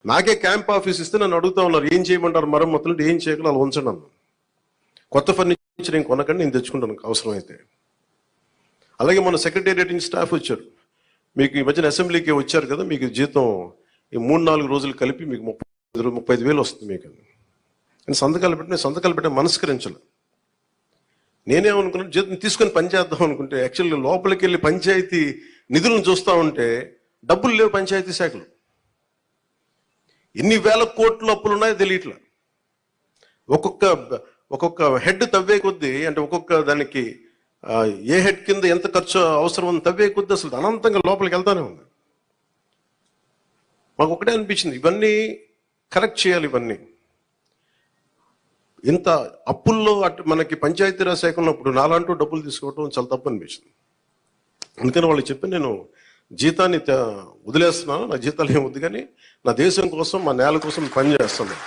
నాకే camp office ఇస్తే నన్ను అడుగుతా ఉన్నారు, ఏం చేయమంటారు మరమ్మతులు, ఏం చేయగలరు అలా ఉంచండి అన్న. కొత్త ఫర్నిచర్ నేను కొనకండి, నేను తెచ్చుకుంటాను అవసరం అయితే. అలాగే మన సెక్రటేరియట్ నుంచి స్టాఫ్ వచ్చారు, మీకు ఈ మధ్యన అసెంబ్లీకి వచ్చారు కదా, మీకు జీతం ఈ 3-4 రోజులు కలిపి మీకు 35,000 వస్తుంది మీకు అని సంతకాలు పెట్టే మనస్కరించాలి. నేనేమనుకున్నాను, జీతం తీసుకొని పని చేద్దాం అనుకుంటే యాక్చువల్గా లోపలికి వెళ్ళి పంచాయతీ నిధులను చూస్తూ ఉంటే డబ్బులు లేవు పంచాయతీ శాఖలు. ఎన్ని వేల కోట్ల అప్పులు ఉన్నాయో తెలియట్లా. ఒక్కొక్క హెడ్ తవ్వే కొద్దీ, అంటే ఒక్కొక్క దానికి ఏ హెడ్ కింద ఎంత ఖర్చు అవసరం ఉంది తవ్వే కొద్దీ అసలు అనంతంగా లోపలికి వెళ్తానే ఉంది. మాకు ఒకటే అనిపించింది, ఇవన్నీ కరెక్ట్ చేయాలి. ఇవన్నీ ఇంత అప్పుల్లో అటు మనకి పంచాయతీరాజ్ శాఖ ఉన్నప్పుడు నాలాంటూ డబ్బులు తీసుకోవడం చాలా తప్పు అనిపించింది. అందుకని వాళ్ళు చెప్పి నేను జీతాన్ని వదిలేస్తున్నాను, నా జీతాలు ఏం వద్దు, కానీ నా దేశం కోసం, మా నేల కోసం పని చేస్తున్నాను.